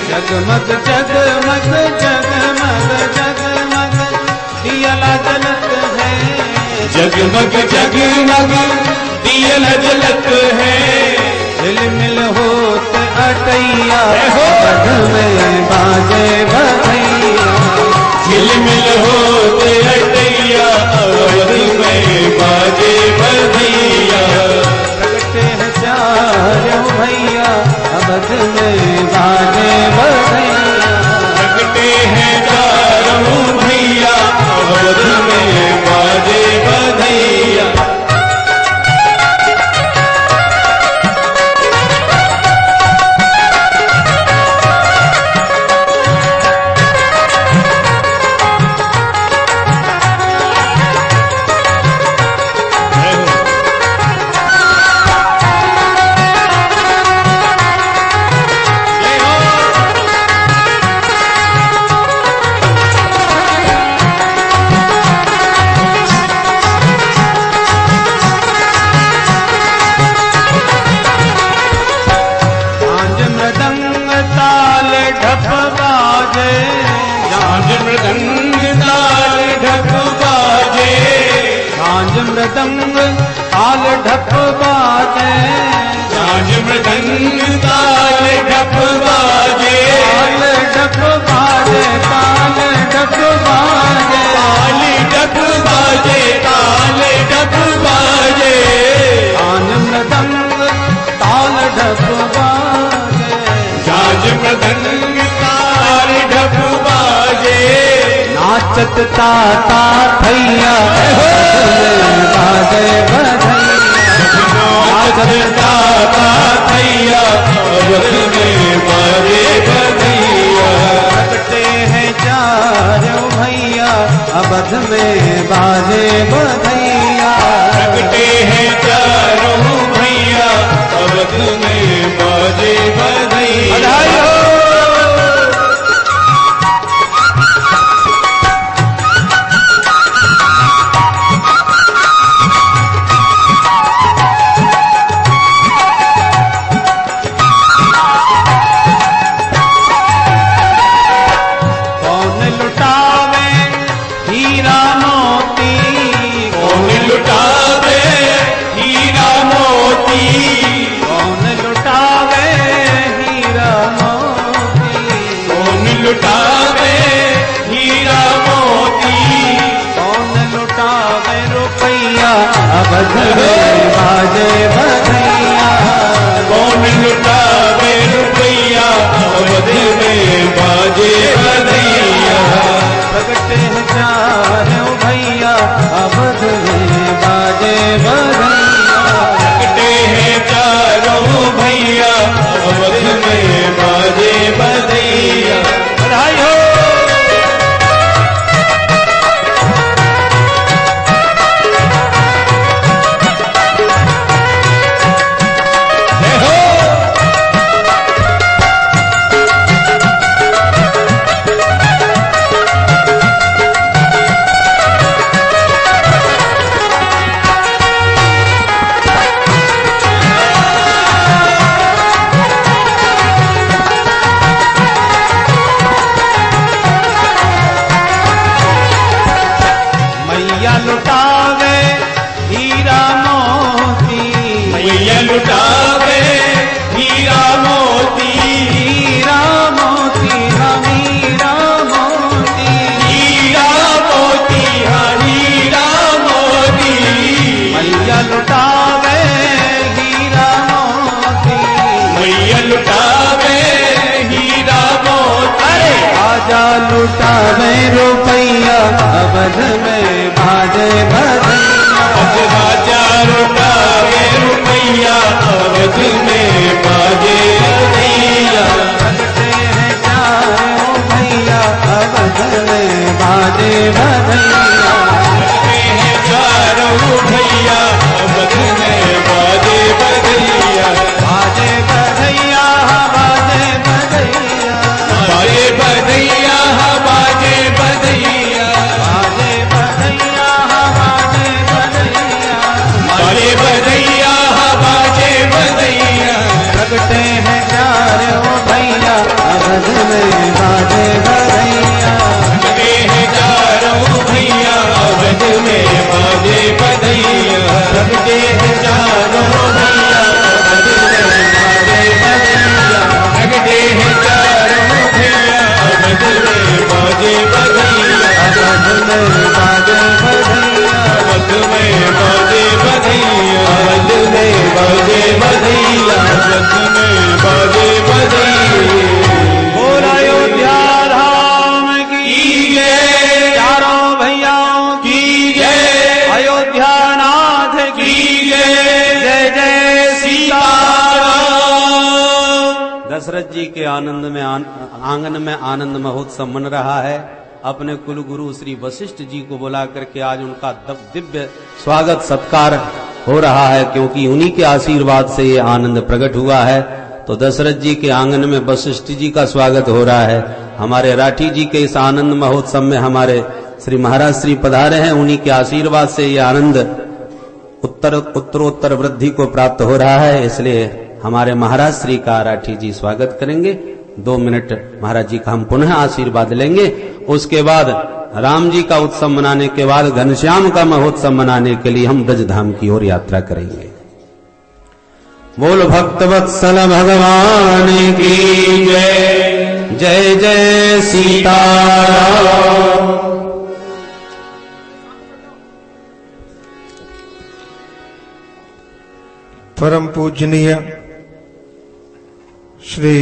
जगमग जगमग जगमग जगमग दियला जलत है, जगमग जगमग दियला जलत है। झिलमिल होत अटैया बध में बाजे बधैया, झिलमिल होते अटैया अवध में बाजे बधैया। प्रगटे हैं चारों भैया अवध में बाजे बधैया, प्रगटे हैं चारों भैया अवध में बाजे बधैया। मृदंग ताल ढप बाजे, झांझ मृदंग ताल ढप बाजे, ताल ढप बाजे, ताल ढप बाजे, ताल ढप बाजे, ताल ढप बाजे। झांझ मृदंग ताल ढप बाजे, झांझ मृदंग ताल ढप बाजे। नाचत ताता भैया बाजे बधैया, नाचत ताता भैया अवध में बाजे बधैया। प्रगटे हैं चारों भैया अवध में बाजे बधैया, प्रगटे हैं चारों भैया अवध में बाजे बधैया। लुटावे हीरा मोती, कौन लुटावे रुपैया अवध में बाजे बधैया, कौन लुटावे रुपैया अवध में बाजे बधैया। प्रगटे हैं चारों भैया अवध में बाजे बधैया, प्रगटे हैं चारों भैया अवध में बाजे बधैया। बधाई हो। लुटावे हीरा मोती, मैया लुटावे हीरा मोती, हीरा मोती हम हीरा मोती, हीरा मोती हाँ हीरा मोती। मैया लुटावे हीरा मोती, मैया लुटावे हीरा मोती। आजा लुटावे रुपैया अवध में बाजे बधैया, राजा लुटावे रुपैया अवध में बाजे बधैया। प्रगटे हैं चारों भैया अवध में बाजे बधैया, प्रगटे हैं चारों भैया अवध में बाजे बधैया। बाजे बधैया बाजे बधैया, बाजे बधैया बाजे बधैया। बाजे बधैया दशरथ जी के आंगन में आनंद महोत्सव मन रहा है। अपने कुल गुरु श्री वशिष्ठ जी को बुला करके आज उनका दिव्य स्वागत सत्कार हो रहा है, क्योंकि उन्हीं के आशीर्वाद से ये आनंद प्रकट हुआ है। तो दशरथ जी के आंगन में वशिष्ठ जी का स्वागत हो रहा है। हमारे राठी जी के इस आनंद महोत्सव में हमारे श्री महाराज श्री पधारे हैं, उन्हीं के आशीर्वाद से ये आनंद उत्तरोत्तर वृद्धि को प्राप्त हो रहा है। इसलिए हमारे महाराज श्री का राठी जी स्वागत करेंगे। 2 मिनट महाराज जी का हम पुनः आशीर्वाद लेंगे। उसके बाद राम जी का उत्सव मनाने के बाद घनश्याम का महोत्सव मनाने के लिए हम ब्रजधाम की ओर यात्रा करेंगे। बोल भक्त वत्सल भगवान की जय, जय जय सीताराम। परम पूजनीय श्री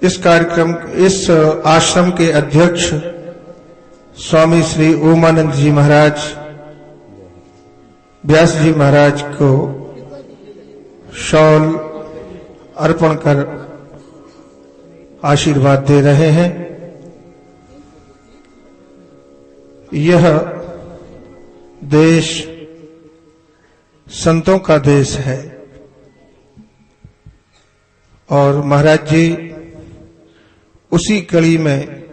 इस आश्रम के अध्यक्ष स्वामी श्री ओमानंद जी महाराज, व्यास जी महाराज को शॉल अर्पण कर आशीर्वाद दे रहे हैं। यह देश संतों का देश है और महाराज जी उसी कड़ी में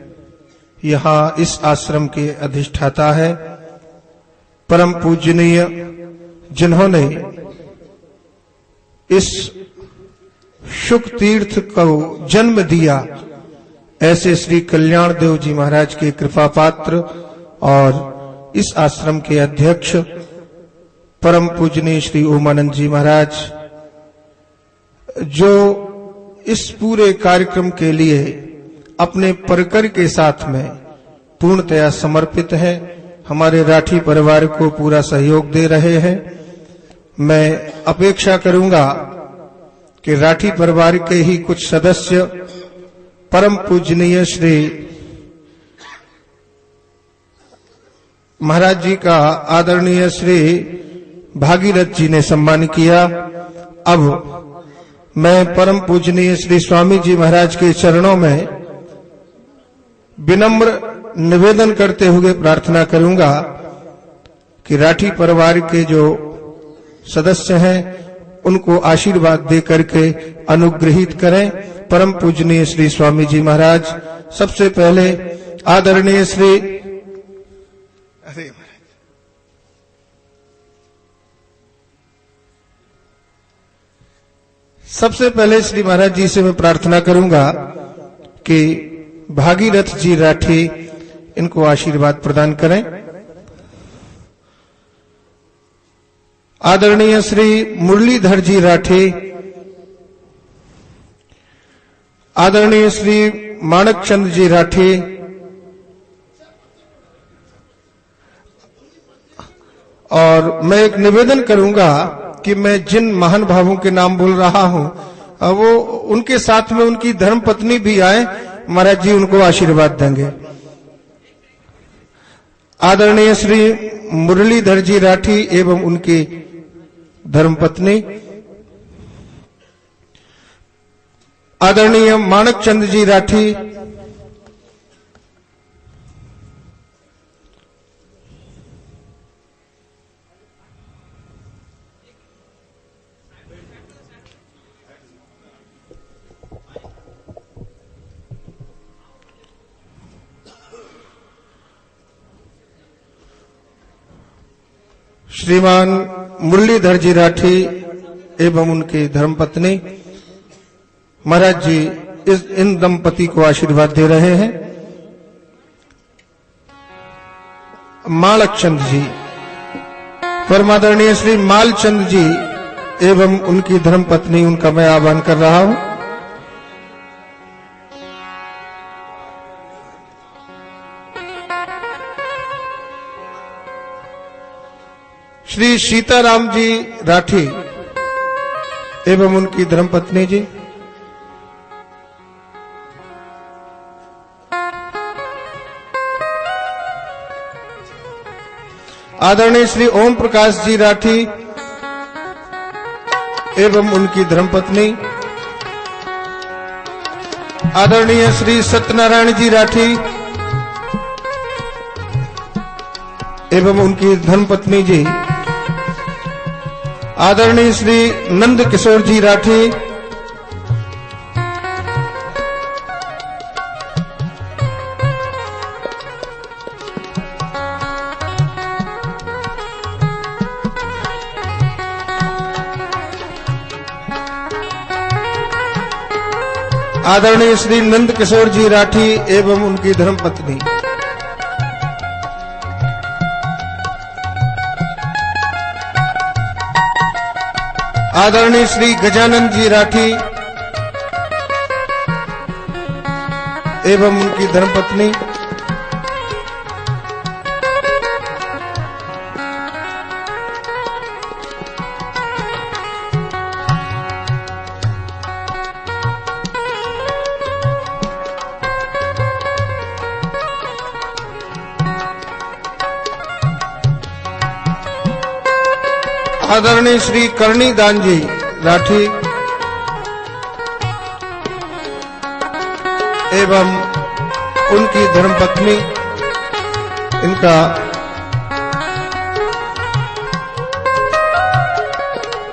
यहाँ इस आश्रम के अधिष्ठाता है। परम पूजनीय जिन्होंने इस शुक तीर्थ को जन्म दिया, ऐसे श्री कल्याण देव जी महाराज के कृपा पात्र और इस आश्रम के अध्यक्ष परम पूजनीय श्री ओमानंद जी महाराज, जो इस पूरे कार्यक्रम के लिए अपने परकर के साथ में पूर्णतया समर्पित है, हमारे राठी परिवार को पूरा सहयोग दे रहे हैं। मैं अपेक्षा करूंगा कि राठी परिवार के ही कुछ सदस्य परम पूजनीय श्री महाराज जी का आदरणीय श्री भागीरथ जी ने सम्मान किया। अब मैं परम पूजनीय श्री स्वामी जी महाराज के चरणों में विनम्र निवेदन करते हुए प्रार्थना करूंगा कि राठी परिवार के जो सदस्य हैं उनको आशीर्वाद दे करके अनुग्रहित करें। परम पूजनीय श्री स्वामी जी महाराज सबसे पहले आदरणीय श्री श्री महाराज जी से मैं प्रार्थना करूंगा कि भागीरथ जी राठी इनको आशीर्वाद प्रदान करें। आदरणीय श्री मुरलीधर जी राठी, आदरणीय श्री माणक चंद जी राठी, और मैं एक निवेदन करूंगा कि मैं जिन महान भावों के नाम बोल रहा हूं वो उनके साथ में उनकी धर्मपत्नी भी आए, महाराज जी उनको आशीर्वाद देंगे। आदरणीय श्री मुरलीधर जी राठी एवं उनकी धर्मपत्नी, आदरणीय माणक चंद जी राठी, श्रीमान मुरलीधर जी राठी एवं उनकी धर्मपत्नी, महाराज जी इन दंपति को आशीर्वाद दे रहे हैं। मालचंद जी, परमादरणीय श्री मालचंद जी एवं उनकी धर्मपत्नी, उनका मैं आह्वान कर रहा हूं। श्री सीताराम जी राठी एवं उनकी धर्मपत्नी जी, आदरणीय श्री ओम प्रकाश जी राठी एवं उनकी धर्मपत्नी, आदरणीय श्री सत्यनारायण जी राठी एवं उनकी धर्मपत्नी जी, आदरणीय श्री नंद किशोर जी राठी, आदरणीय श्री नंद किशोर जी राठी एवं उनकी धर्मपत्नी, आदरणीय श्री गजानन जी राठी एवं उनकी धर्मपत्नी, आदरणीय श्री करणी दान जी राठी एवं उनकी धर्मपत्नी, इनका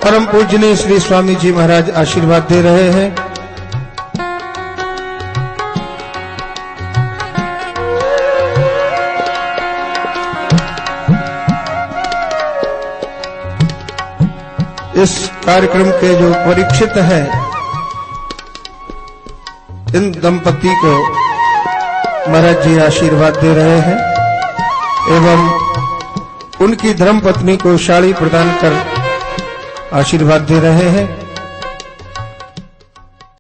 परम पूजनीय श्री स्वामी जी महाराज आशीर्वाद दे रहे हैं। इस कार्यक्रम के जो परीक्षित हैं, इन दंपति को महाराज जी आशीर्वाद दे रहे हैं एवं उनकी धर्मपत्नी को साड़ी प्रदान कर आशीर्वाद दे रहे हैं।